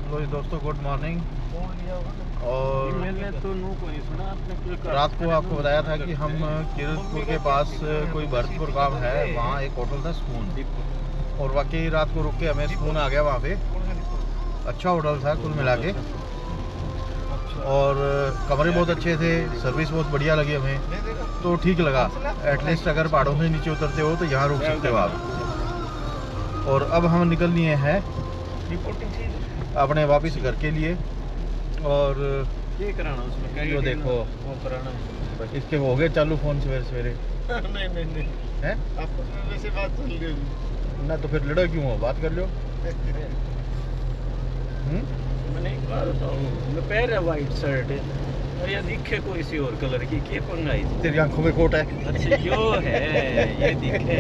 लो जी दोस्तों, good morning. और रात को आपको बताया था कि हम कीरतपुर के पास कोई भरतपुर गांव है, वहाँ एक होटल था सुकून, और वाकई रात को रुक के हमें सुकून आ गया वहाँ पे। अच्छा होटल था कुल मिला के, और कमरे बहुत अच्छे थे, सर्विस बहुत बढ़िया लगी हमें, तो ठीक लगा। एटलीस्ट अगर पहाड़ों से नीचे उतरते हो तो यहाँ रुक सकते हो आप। और अब हम निकल लिए हैं अपने वापस घर के लिए। और ये कराना उसमें जो देखो वो कराना इसके वो हो गए चालू फोन सवेरे सवेरे नहीं हैं आपको वैसे बात चल रही है ना, तो फिर लड़ो क्यों हो, बात कर लो। मैंने एक बार बताऊं, मैं पहन रहा वाइट शर्ट है और ये दिखे कोई सी और कलर की क्या पंगाई थी। तेरी आंखों में कोट है। अच्छा यो है ये दिखे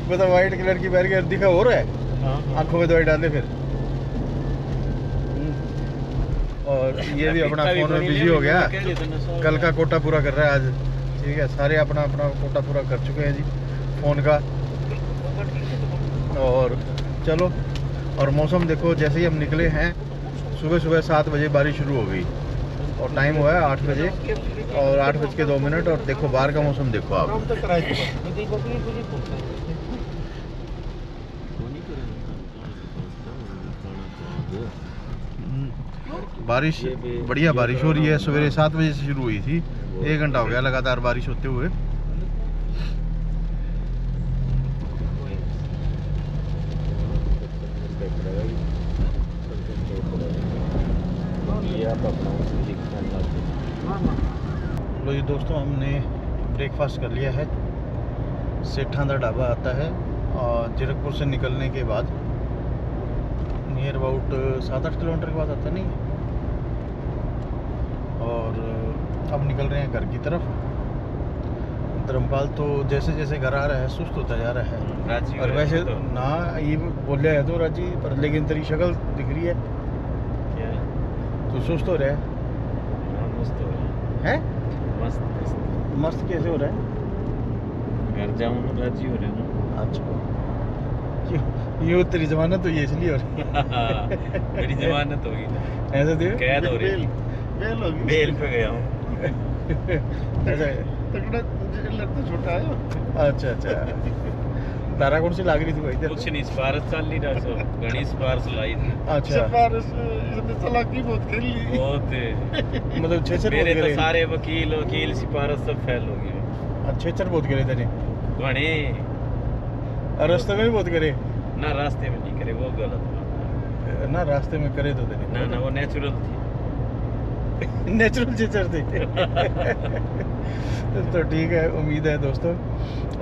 मतलब वाइट कलर की बैरियर दिखा हो रहा है। हाँ, आंखों में दवाई डाले फिर। और ये भी अपना फोन में बिजी हो गया, कल का कोटा पूरा कर रहा है आज। ठीक है, सारे अपना अपना कोटा पूरा कर चुके हैं जी फ़ोन का। और चलो, और मौसम देखो, जैसे ही हम निकले हैं सुबह 7 बजे बारिश शुरू हो गई और टाइम हुआ है 8 बजे और 8:02। और देखो बाहर का मौसम देखो आप। बारिश, बढ़िया बारिश हो रही है। सवेरे 7 बजे से शुरू हुई थी, 1 घंटा हो गया लगातार बारिश होते हुए। लो जी दोस्तों, हमने ब्रेकफास्ट कर लिया है। सेठा दा ढाबा आता है और जीरकपुर से निकलने के बाद नियर अबाउट 7-8 किलोमीटर के बाद आता नहीं। और अब निकल रहे हैं घर की तरफ। धर्मपाल तो जैसे जैसे घर आ रहा है सुस्त होता जा रहा है। राजी और वैसे तो ना ये बोले है तो राजी, पर लेकिन तेरी शक्ल दिख रही है क्या तो सुस्त हो रहा है। मस्त हो रहा हैं? मस्त मस्त कैसे हो रहा है? घर जाऊं ना राजी हो रहा हूं। अच्छा, ये तेरी जमानत तो ये इसलिए हो रही है। मेरी जमानत होगी ना, ऐसे थे कैद हो रही है, बेल पे गया हूँ। छोटा है। अच्छा तारा कौन सी लाग रही थी भाई? कुछ नहीं, सिफारिश चल नहीं रहा, सब घनी सिफारिश लाई थी। अच्छा, सिफारिश इसने चालाकी बहुत कर ली बहुत। मतलब छेचर मेरे बहुत तो करे। सारे वकील सिफारिश सब फेल हो गए। छेचर बहुत करे तेरे घने रास्ते में भी बहुत करे ना, रास्ते में नहीं करे, वो गलत बात है ना। रास्ते में करे तो तेरे ना, वो नेचुरल थी। नेचुरल चेचर थे। तो ठीक है, उम्मीद है दोस्तों।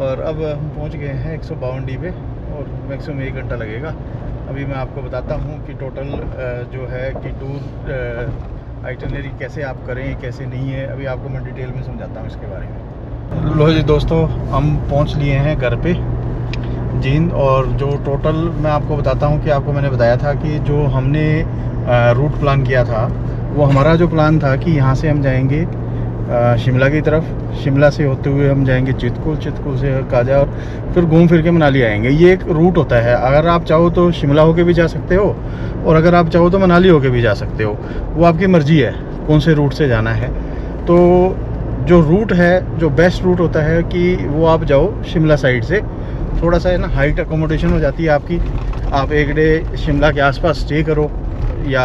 और अब हम पहुंच गए हैं 152 पे और मैक्सिमम 1 घंटा लगेगा। अभी मैं आपको बताता हूं कि टोटल जो है कि टूर आइटनरी कैसे आप करें कैसे नहीं है, अभी आपको मैं डिटेल में समझाता हूं इसके बारे में। लो जी दोस्तों, हम पहुंच लिए हैं घर पे जींद। और जो टोटल मैं आपको बताता हूं कि आपको मैंने बताया था कि जो हमने रूट प्लान किया था, वो हमारा जो प्लान था कि यहाँ से हम जाएंगे शिमला की तरफ, शिमला से होते हुए हम जाएंगे चितकुल से काजा, और फिर घूम फिर के मनाली आएंगे। ये एक रूट होता है। अगर आप चाहो तो शिमला होके भी जा सकते हो और अगर आप चाहो तो मनाली होके भी जा सकते हो, वो आपकी मर्ज़ी है कौन से रूट से जाना है। तो जो रूट है, जो बेस्ट रूट होता है कि वो आप जाओ शिमला साइड से। थोड़ा सा है ना, हाइट अकोमोडेशन हो जाती है आपकी। आप एक डे शिमला के आसपास स्टे करो, या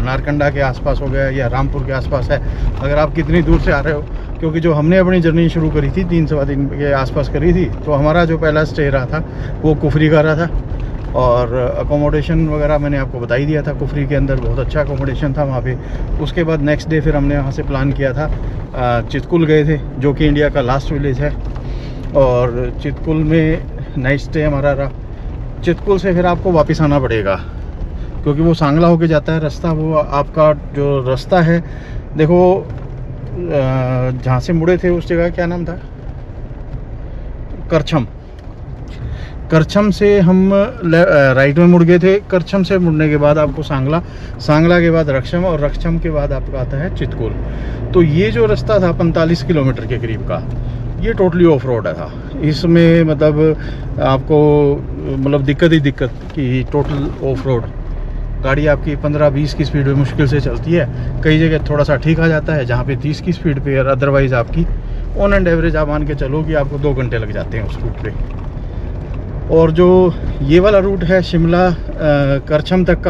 नारकंडा के आसपास हो गया या रामपुर के आसपास है, अगर आप कितनी दूर से आ रहे हो। क्योंकि जो हमने अपनी जर्नी शुरू करी थी 3-3 दिन के आसपास करी थी, तो हमारा जो पहला स्टे रहा था वो कुफरी का रहा था। और अकोमोडेशन वगैरह मैंने आपको बता ही दिया था, कुफरी के अंदर बहुत अच्छा अकोमोडेशन था वहाँ पे। उसके बाद नेक्स्ट डे फिर हमने वहाँ से प्लान किया था, चितकुल गए थे जो कि इंडिया का लास्ट विलेज है। और चितकुल में नाइट स्टे हमारा रहा। चितकुल से फिर आपको वापस आना पड़ेगा क्योंकि वो सांगला होके जाता है रास्ता। वो आपका जो रास्ता है, देखो जहाँ से मुड़े थे उस जगह क्या नाम था, करछम से हम राइट में मुड़ गए थे। करछम से मुड़ने के बाद आपको सांगला के बाद रक्षम, और रक्षम के बाद आपका आता है चितकुल। तो ये जो रास्ता था 45 किलोमीटर के करीब का, ये टोटली ऑफ रोड था। इसमें मतलब आपको मतलब दिक्कत ही दिक्कत कि टोटल ऑफ रोड। गाड़ी आपकी 15-20 की स्पीड पे मुश्किल से चलती है। कई जगह थोड़ा सा ठीक आ जाता है जहाँ पे 30 की स्पीड पे, और अदरवाइज़ आपकी ऑन एंड एवरेज आप मान के चलो कि आपको 2 घंटे लग जाते हैं उस रूट पे। और जो ये वाला रूट है शिमला करछम तक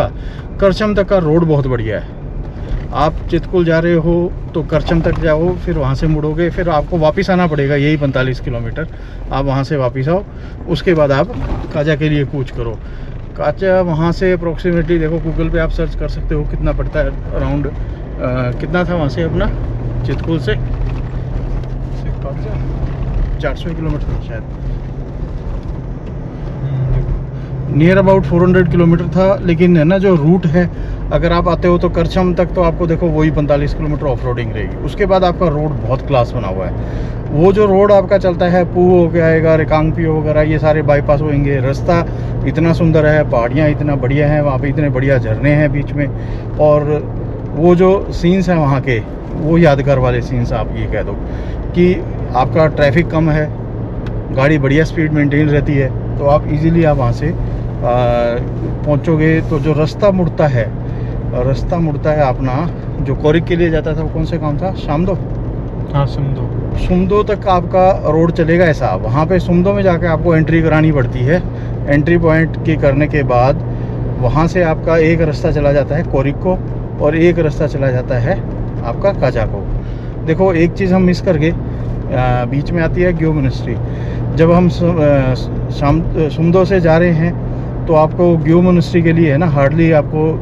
का रोड बहुत बढ़िया है। आप चितकुल जा रहे हो तो करछम तक जाओ, फिर वहाँ से मुड़ोगे, फिर आपको वापस आना पड़ेगा यही 45 किलोमीटर। आप वहाँ से वापस आओ, उसके बाद आप काजा के लिए कूच करो। काजा वहाँ से अप्रोक्सीमेटली देखो, गूगल पे आप सर्च कर सकते हो कितना पड़ता है अराउंड। कितना था वहाँ से अपना चितकुल से 400 किलोमीटर शायद, नियर अबाउट 400 किलोमीटर था। लेकिन है ना जो रूट है, अगर आप आते हो तो करछम तक तो आपको देखो वही 45 किलोमीटर ऑफ रोडिंग रहेगी। उसके बाद आपका रोड बहुत क्लास बना हुआ है। वो जो रोड आपका चलता है पू हो के आएगा, रिकांगपियो वगैरह, ये सारे बाईपास होंगे। रास्ता इतना सुंदर है, पहाड़ियाँ इतना बढ़िया हैं, वहाँ पे इतने बढ़िया झरने हैं बीच में, और वो जो सीन्स हैं वहाँ के, वो यादगार वाले सीन्स आप ये कह दो कि आपका ट्रैफिक कम है, गाड़ी बढ़िया स्पीड मेंटेन रहती है, तो आप इजीली आप वहाँ से पहुँचोगे। तो जो रास्ता मुड़ता है अपना, जो कोरिक के लिए जाता था, वो कौन से काम था, शामदो, हाँ सुमदो तक आपका रोड चलेगा ऐसा। वहाँ पे सुमदो में जाके आपको एंट्री करानी पड़ती है। एंट्री पॉइंट की करने के बाद वहाँ से आपका एक रास्ता चला जाता है कोरिक को, और एक रास्ता चला जाता है आपका काजा को। देखो एक चीज़ हम मिस कर गए, बीच में आती है ग्यो मोनेस्ट्री। जब हम सुमदो से जा रहे हैं तो आपको ग्यो मोनेस्ट्री के लिए है ना हार्डली आपको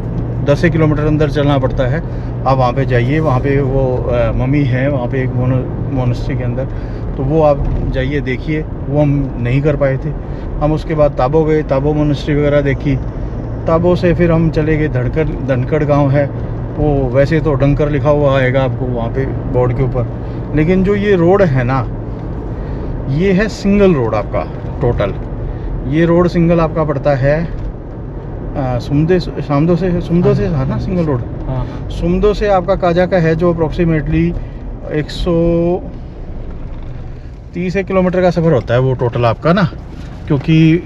10 किलोमीटर अंदर चलना पड़ता है। आप वहाँ पे जाइए, वहाँ पे वो मम्मी है वहाँ पे एक मोनेस्ट्री के अंदर, तो वो आप जाइए देखिए। वो हम नहीं कर पाए थे। हम उसके बाद ताबो गए, ताबो मोनेस्ट्री वगैरह देखी। ताबो से फिर हम चले गए धनकड़ गांव है, वो वैसे तो डंकर लिखा हुआ आएगा आपको वहाँ पे बोर्ड के ऊपर, लेकिन जो ये रोड है ना, ये है सिंगल रोड आपका टोटल। ये रोड सिंगल आपका पड़ता है सुमदो से है ना सिंगल रोड। हाँ। सुमदो से आपका काजा का है जो अप्रोक्सीमेटली 130 किलोमीटर का सफ़र होता है वो टोटल आपका ना, क्योंकि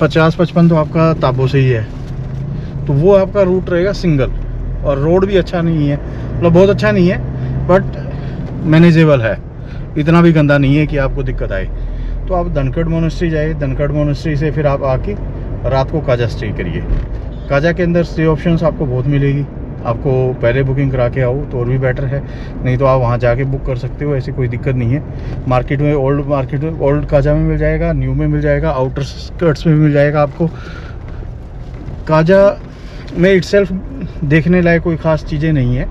50-55 तो आपका ताबो से ही है। तो वो आपका रूट रहेगा सिंगल, और रोड भी अच्छा नहीं है, मतलब बहुत अच्छा नहीं है, बट मैनेजेबल है, इतना भी गंदा नहीं है कि आपको दिक्कत आए। तो आप धनकड़ मोनेस्ट्री जाइए, धनकड़ मोनेस्ट्री से फिर आप आके रात को काजा स्टे करिए। काजा के अंदर स्टे ऑप्शंस आपको बहुत मिलेगी। आपको पहले बुकिंग करा के आओ तो और भी बेटर है, नहीं तो आप वहाँ जाके बुक कर सकते हो, ऐसी कोई दिक्कत नहीं है। मार्केट में ओल्ड काजा में मिल जाएगा, न्यू में मिल जाएगा, आउटर स्कर्ट्स में भी मिल जाएगा आपको। काजा में इटसेल्फ देखने लायक कोई ख़ास चीज़ें नहीं है।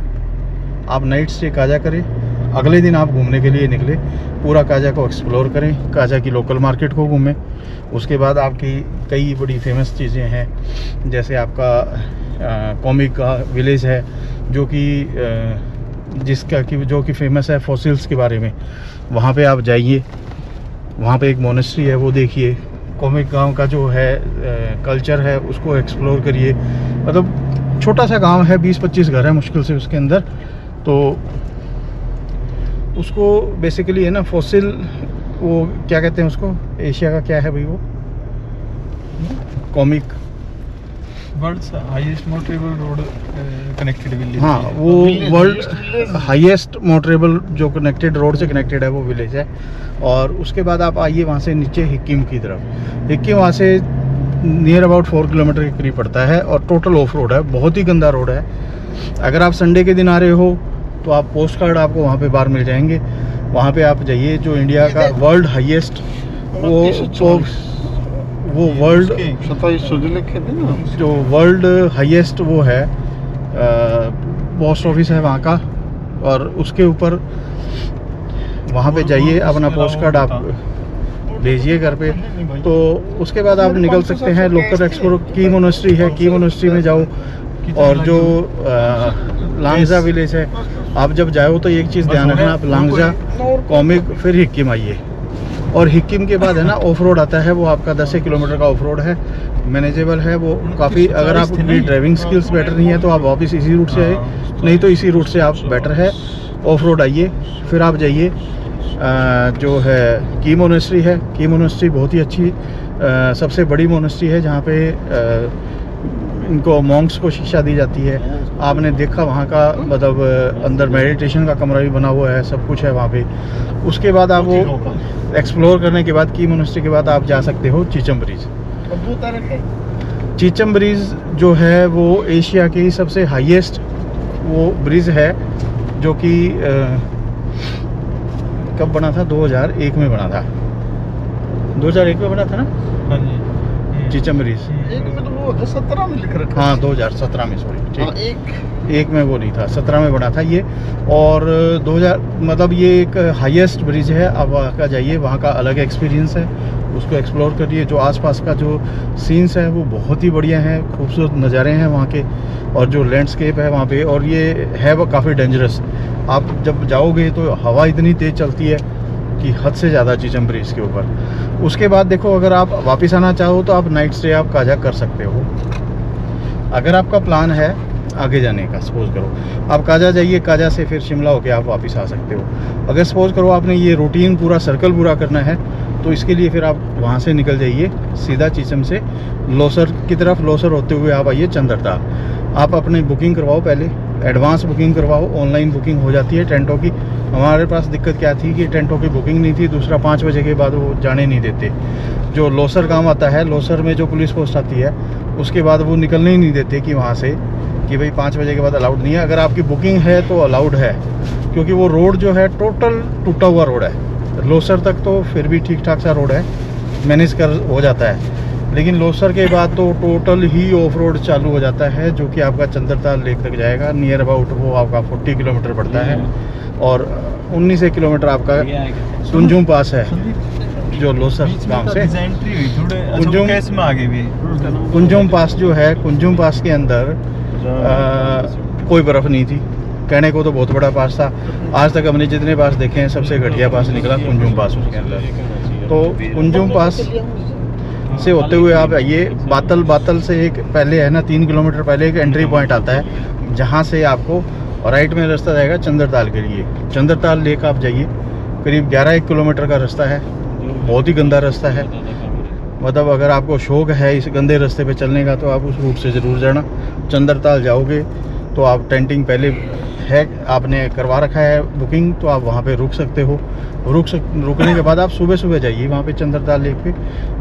आप नाइट स्टे काजा करें, अगले दिन आप घूमने के लिए निकले, पूरा काजा को एक्सप्लोर करें, काजा की लोकल मार्केट को घूमें। उसके बाद आपकी कई बड़ी फेमस चीज़ें हैं, जैसे आपका कॉमिक का विलेज है जो कि जो कि फेमस है फॉसिल्स के बारे में। वहाँ पे आप जाइए, वहाँ पे एक मोनेस्ट्री है वो देखिए। कॉमिक गांव का जो है कल्चर है उसको एक्सप्लोर करिए। मतलब छोटा सा गांव है, 20-25 घर है मुश्किल से उसके अंदर। तो उसको बेसिकली है ना फॉसिल, वो क्या कहते हैं उसको, एशिया का क्या है भाई वो, Komic world's highest motorable road connected village. हाँ, वो वर्ल्ड हाईएस्ट मोटरेबल जो कनेक्टेड रोड से कनेक्टेड है वो विलेज है। और उसके बाद आप आइए वहाँ से नीचे हिक्किम की तरफ। हिक्किम वहाँ से नियर अबाउट 4 किलोमीटर के करीब पड़ता है, और टोटल ऑफ रोड है, बहुत ही गंदा रोड है। अगर आप संडे के दिन आ रहे हो तो आप पोस्ट कार्ड आपको वहाँ पे बाहर मिल जाएंगे। वहाँ पे आप जाइए, जो इंडिया का वर्ल्ड हाईएस्ट वो वर्ल्ड 2700 लिखे थे ना, जो वर्ल्ड हाईएस्ट वो है पोस्ट ऑफिस है वहाँ का। और उसके ऊपर वहाँ पे जाइए, अपना पोस्ट कार्ड आप भेजिए घर पे। तो उसके बाद आप निकल सकते हैं लोकल एक्सप्लोर। की मोनेस्ट्री है, की मोनेस्ट्री में जाओ। और जो लांगजा विलेज है, आप जब जाओ तो एक चीज़ ध्यान रखना, आप लांगजा, कॉमिक, फिर हिक्किम आइए। और हिक्किम के बाद है ना ऑफ रोड आता है, वो आपका 10 किलोमीटर का ऑफ रोड है, मैनेजेबल है वो काफ़ी। अगर आपकी ड्राइविंग स्किल्स बेटर नहीं है तो आप वापस इसी रूट से आए, नहीं तो इसी रूट से आप बेटर है ऑफ रोड आइए। फिर आप जाइए जो है की मोनेस्ट्री है। की मोनेस्ट्री बहुत ही अच्छी सबसे बड़ी मोनेस्ट्री है, जहाँ पे इनको मॉन्क्स को शिक्षा दी जाती है। आपने देखा वहाँ का मतलब अंदर मेडिटेशन का कमरा भी बना हुआ है, सब कुछ है वहाँ पे। उसके बाद आप वो एक्सप्लोर करने के बाद की मोनेस्ट्री के बाद आप जा सकते हो चीचम ब्रिज। चीचम ब्रिज जो है वो एशिया की सबसे हाईएस्ट वो ब्रिज है, जो कि कब बना था? 2001 में बना था। 2001 में बना था ना? हाँ जी। चीचम ब्रिज एक में तो वो 17 में लिख रखा है। हाँ 2017 में, सॉरी हाँ, ठीक। एक में वो नहीं था, 17 में बना था ये। और 2000 मतलब ये एक हाईएस्ट ब्रिज है। अब वहाँ का जाइए, वहाँ का अलग एक्सपीरियंस है, उसको एक्सप्लोर करिए। जो आसपास का जो सीन्स है वो बहुत ही बढ़िया है, खूबसूरत नज़ारे हैं वहाँ के, और जो लैंडस्केप है वहाँ पे। और ये है वो काफ़ी डेंजरस। आप जब जाओगे तो हवा इतनी तेज़ चलती है कि हद से ज़्यादा चीचम ब्रिज के ऊपर। उसके बाद देखो, अगर आप वापस आना चाहो तो आप नाइट स्टे आप काजा कर सकते हो। अगर आपका प्लान है आगे जाने का, सपोज करो आप काजा जाइए, काजा से फिर शिमला होके आप वापस आ सकते हो। अगर सपोज करो आपने ये रूटीन पूरा सर्कल पूरा करना है तो इसके लिए फिर आप वहाँ से निकल जाइए सीधा चीचम से लोसर की तरफ। लोसर होते हुए आप आइए चंद्रताल। आप अपनी बुकिंग करवाओ, पहले एडवांस बुकिंग करवाओ, ऑनलाइन बुकिंग हो जाती है टेंटों की। हमारे पास दिक्कत क्या थी कि टेंटों की बुकिंग नहीं थी, दूसरा 5 बजे के बाद वो जाने नहीं देते। जो लोसर काम आता है, लोसर में जो पुलिस पोस्ट आती है, उसके बाद वो निकलने ही नहीं देते कि वहाँ से कि भाई 5 बजे के बाद अलाउड नहीं है। अगर आपकी बुकिंग है तो अलाउड है, क्योंकि वो रोड जो है टोटल टूटा हुआ रोड है। लोसर तक तो फिर भी ठीक ठाक सा रोड है, मैनेज कर हो जाता है, लेकिन लोसर के बाद तो टोटल ही ऑफ रोड चालू हो जाता है, जो कि आपका चंद्रताल लेक तक जाएगा। नियर अबाउट वो आपका 40 किलोमीटर पड़ता है, और 19 किलोमीटर आपका कुंजुम पास है, जो लोसर गांव से कुंजुम पास जो है, कुंजुम पास के अंदर कोई बर्फ़ नहीं थी। कहने को तो बहुत बड़ा पास था, आज तक हमने जितने पास देखे हैं सबसे घटिया पास निकला कुंजुम पास उसके अंदर। तो कुंजुम पास से होते हुए आप आइए बातल। बातल से एक पहले है ना 3 किलोमीटर पहले एक एंट्री पॉइंट आता है, जहाँ से आपको राइट में रास्ता जाएगा चंद्रताल के लिए। चंद्रताल लेक आप जाइए, करीब 11 किलोमीटर का रास्ता है, बहुत ही गंदा रास्ता है। मतलब अगर आपको शौक है इस गंदे रास्ते पे चलने का तो आप उस रूट से ज़रूर जाना। चंद्रताल जाओगे तो आप टेंटिंग पहले है, आपने करवा रखा है बुकिंग, तो आप वहाँ पे रुक सकते हो। रुकने के बाद आप सुबह सुबह जाइए वहाँ पे चंद्रताल लेक पे।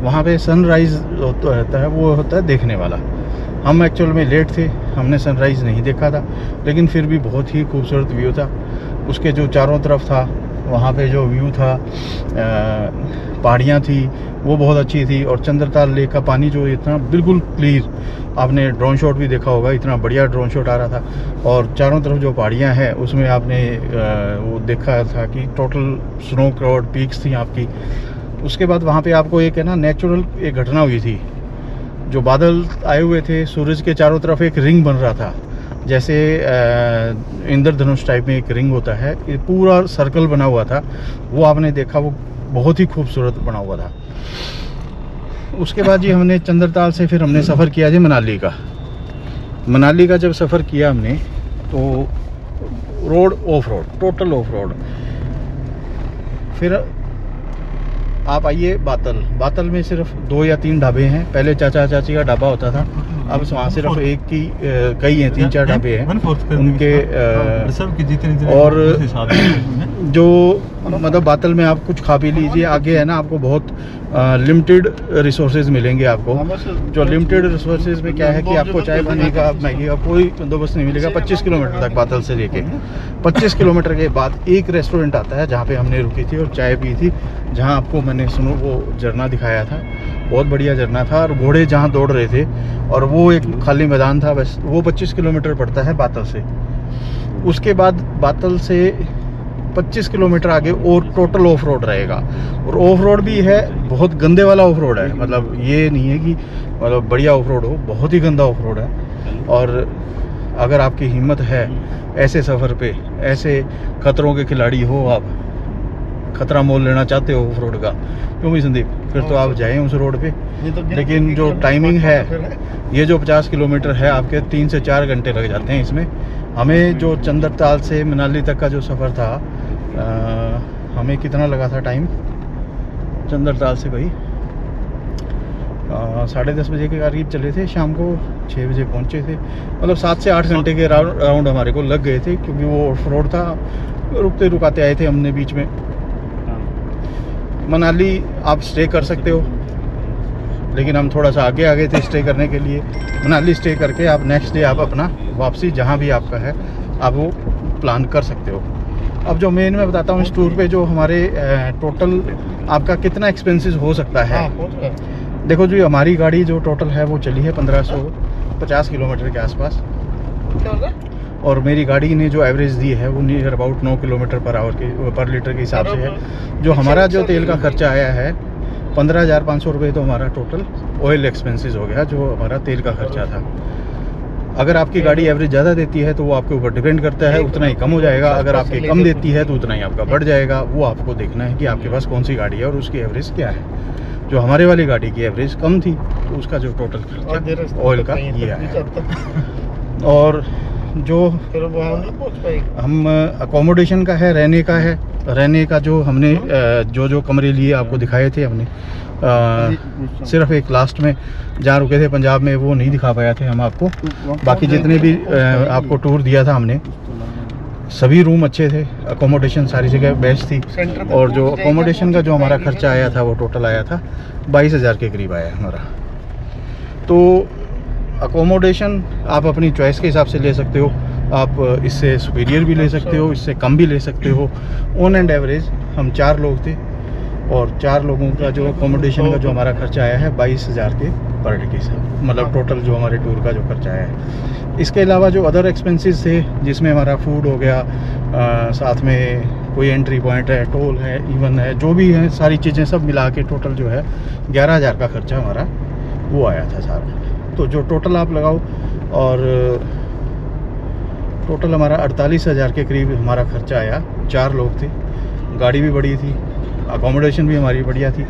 वहाँ पे सनराइज़ होता है, वो होता है देखने वाला। हम एक्चुअल में लेट थे, हमने सनराइज़ नहीं देखा था, लेकिन फिर भी बहुत ही खूबसूरत व्यू था। उसके जो चारों तरफ था वहाँ पे जो व्यू था, पहाड़ियाँ थी वो बहुत अच्छी थी। और चंद्रताल लेक का पानी जो इतना बिल्कुल क्लियर, आपने ड्रोन शॉट भी देखा होगा, इतना बढ़िया ड्रोन शॉट आ रहा था। और चारों तरफ जो पहाड़ियाँ हैं उसमें आपने वो देखा था कि टोटल स्नो क्राउड पीक्स थी आपकी। उसके बाद वहाँ पे आपको एक है ना नेचुरल एक घटना हुई थी, जो बादल आए हुए थे, सूरज के चारों तरफ एक रिंग बन रहा था, जैसे इंद्रधनुष टाइप में एक रिंग होता है, ये पूरा सर्कल बना हुआ था। वो आपने देखा, वो बहुत ही खूबसूरत बना हुआ था। उसके बाद जी हमने चंद्रताल से फिर हमने सफ़र किया जी मनाली का। मनाली का जब सफ़र किया हमने तो road of road, total of road. फिर आप आइए बातल। बातल में सिर्फ 2 या 3 ढाबे हैं। पहले चाचा चाची का ढाबा होता था, अब वहाँ सिर्फ एक की कई हैं, 3-4 ढाबे हैं उनके। और जो मतलब बातल में आप कुछ खा पी लीजिए, आगे है ना आपको बहुत लिमिटेड रिसोर्सेज मिलेंगे आपको। जो लिमिटेड रिसोर्सेज में क्या है कि आपको चाय पानी का, मैगी का कोई बंदोबस्त नहीं मिलेगा। 25 किलोमीटर तक बातल से लेके 25 किलोमीटर के बाद एक रेस्टोरेंट आता है जहाँ पे हमने रुकी थी और चाय पी थी, जहाँ आपको मैंने सुनो वो झरना दिखाया था, बहुत बढ़िया झरना था। और घोड़े जहाँ दौड़ रहे थे, और वो एक खाली मैदान था बस। वो 25 किलोमीटर पड़ता है बातल से। उसके बाद बातल से 25 किलोमीटर आगे और टोटल ऑफ रोड रहेगा। और ऑफ रोड भी है, बहुत गंदे वाला ऑफ रोड है, मतलब ये नहीं है कि मतलब बढ़िया ऑफ रोड हो, बहुत ही गंदा ऑफ रोड है। और अगर आपकी हिम्मत है ऐसे सफ़र पे, ऐसे खतरों के खिलाड़ी हो, आप खतरा मोल लेना चाहते हो ऑफ रोड का, क्यों भी संदीप, फिर तो आप जाएं उस रोड पे। लेकिन जो टाइमिंग है, ये जो 50 किलोमीटर है आपके 3 से 4 घंटे लग जाते हैं इसमें। हमें जो चंद्रताल से मनाली तक का जो सफ़र था, हमें कितना लगा था टाइम चंद्रताल से भाई? 10:30 बजे के करीब चले थे, शाम को 6 बजे पहुंचे थे। मतलब 7 से 8 घंटे के राउंड हमारे को लग गए थे, क्योंकि वो ऑफ रोड था, रुकते रुकाते आए थे हमने बीच में। मनाली आप स्टे कर सकते हो, लेकिन हम थोड़ा सा आगे आ गए थे स्टे करने के लिए। मनाली स्टे करके आप नेक्स्ट डे आप अपना वापसी जहाँ भी आपका है आप वो प्लान कर सकते हो। अब जो मेन मैं बताता हूँ इस टूर पे, जो हमारे टोटल आपका कितना एक्सपेंसेस हो सकता है। देखो जी, हमारी गाड़ी जो टोटल है वो चली है 1550 किलोमीटर के आसपास, और मेरी गाड़ी ने जो एवरेज दी है वो नियर अबाउट 9 किलोमीटर पर लीटर के हिसाब से है। जो हमारा जो तेल का खर्चा आया है 15,500 रुपये, तो हमारा टोटल ऑयल एक्सपेंसेस हो गया, जो हमारा तेल का खर्चा था। अगर आपकी गाड़ी एवरेज ज़्यादा देती है तो वो आपके ऊपर डिपेंड करता है, उतना ही कम हो जाएगा। अगर आपकी कम देती है तो उतना ही आपका बढ़ जाएगा। वो आपको देखना है कि आपके पास कौन सी गाड़ी है और उसकी एवरेज क्या है। जो हमारे वाली गाड़ी की एवरेज कम थी, तो उसका जो टोटल खर्चा ऑयल का ये आया। और जो हम अकोमोडेशन का है, रहने का है, रहने का जो हमने जो कमरे लिए आपको दिखाए थे हमने, सिर्फ एक लास्ट में जहाँ रुके थे पंजाब में वो नहीं दिखा पाया थे हम आपको। बाकी जितने भी आपको टूर दिया था हमने, सभी रूम अच्छे थे, अकोमोडेशन सारी जगह बेस्ट थी। और जो अकोमोडेशन का जो हमारा खर्चा आया था वो टोटल आया था 22,000 के करीब आया हमारा। तो अकोमोडेशन आप अपनी चॉइस के हिसाब से ले सकते हो, आप इससे सुपीरियर भी ले सकते हो, इससे कम भी ले सकते हो। ऑन एंड एवरेज हम 4 लोग थे, और 4 लोगों का जो अकोमोडेशन का जो हमारा खर्चा आया है 22,000 के पर डे के हिसाब, मतलब टोटल जो हमारे टूर का जो खर्चा आया है। इसके अलावा जो अदर एक्सपेंसेस थे, जिसमें हमारा फूड हो गया, साथ में कोई एंट्री पॉइंट है, टोल है, इवन है, जो भी है सारी चीज़ें सब मिला के टोटल जो है 11,000 का खर्चा हमारा वो आया था सारा। तो जो टोटल आप लगाओ, और टोटल हमारा 48,000 के करीब हमारा खर्चा आया। 4 लोग थे, गाड़ी भी बड़ी थी, अकोमोडेशन भी हमारी बढ़िया थी,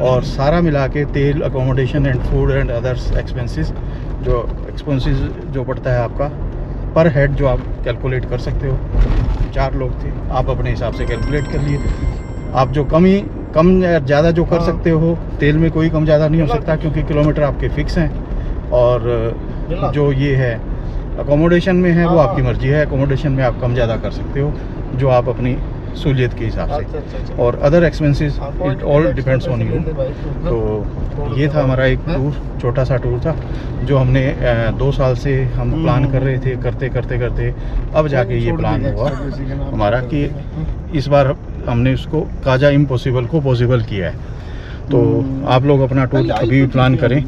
और सारा मिला के तेल, accommodation and food and others expenses जो पड़ता है आपका पर हेड, जो आप कैलकुलेट कर सकते हो। 4 लोग थे, आप अपने हिसाब से कैलकुलेट कर लिए। आप जो कम या ज़्यादा जो कर सकते हो, तेल में कोई कम ज़्यादा नहीं हो सकता, क्योंकि किलोमीटर आपके फिक्स हैं। और जो ये है अकोमोडेशन में है वो आपकी मर्जी है, अकोमोडेशन में आप कम ज़्यादा कर सकते हो, जो आप अपनी सहूलियत के हिसाब से। और other expenses it all depends on you. तो ये था हमारा एक टूर, छोटा सा टूर था, जो हमने 2 साल से हम प्लान कर रहे थे, करते अब जाके ये प्लान हुआ हमारा कि इस बार हमने उसको काजा इम्पॉसिबल को पॉसिबल किया है। तो आप लोग अपना टूर कभी भी प्लान करें,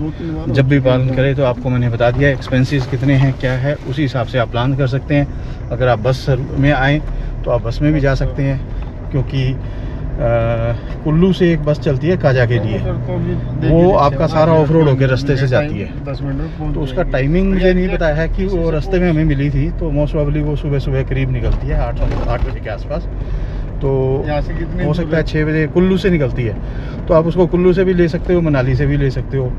जब भी प्लान करें, तो आपको मैंने बता दिया एक्सपेंसेस कितने हैं, क्या है, उसी हिसाब से आप प्लान कर सकते हैं। अगर आप बस में आएँ तो आप बस में भी जा सकते हैं, क्योंकि कुल्लू से एक बस चलती है काजा के लिए, वो आपका सारा ऑफ रोड होकर रास्ते से जाती है। तो उसका टाइमिंग मुझे नहीं पता है कि वो रास्ते में हमें मिली थी, तो मोस्ट प्रोबेबली वो सुबह करीब निकलती है 8 बजे के आसपास। तो हो सकता है 6 बजे कुल्लू से निकलती है, तो आप उसको कुल्लू से भी ले सकते हो, मनाली से भी ले सकते हो।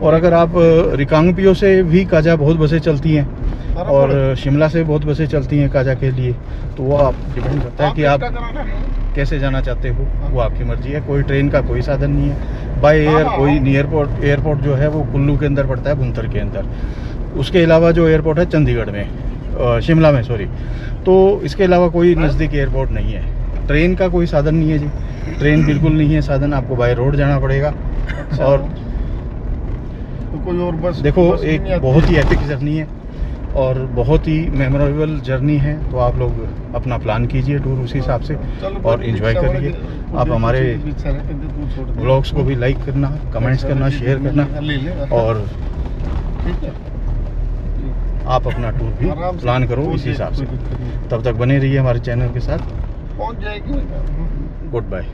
और अगर आप रिकांगपियो से भी काजा बहुत बसें चलती हैं, और शिमला से बहुत बसें चलती हैं काजा के लिए, तो वो आप डिपेंड करता है कि आप कैसे जाना चाहते हो, वो आपकी मर्जी है। कोई ट्रेन का कोई साधन नहीं है, बाय एयर कोई एयरपोर्ट जो है वो कुल्लू के अंदर पड़ता है, भुंतर के अंदर। उसके अलावा जो एयरपोर्ट है चंडीगढ़ में, शिमला में सॉरी। तो इसके अलावा कोई नज़दीक एयरपोर्ट नहीं है। ट्रेन का कोई साधन नहीं है जी, ट्रेन बिल्कुल नहीं है साधन, आपको बाय रोड जाना पड़ेगा। और तो कोई और बस देखो, एक बहुत ही एपिक जर्नी है और बहुत ही मेमोरेबल जर्नी है। तो आप लोग अपना प्लान कीजिए टूर उसी हिसाब से और एंजॉय करिए। आप हमारे ब्लॉग्स को भी लाइक करना, कमेंट्स करना, शेयर करना, और आप अपना टूर भी प्लान करो इसी हिसाब से। तब तक बने रहिए हमारे चैनल के साथ। पहुंच जाएगी। Good bye.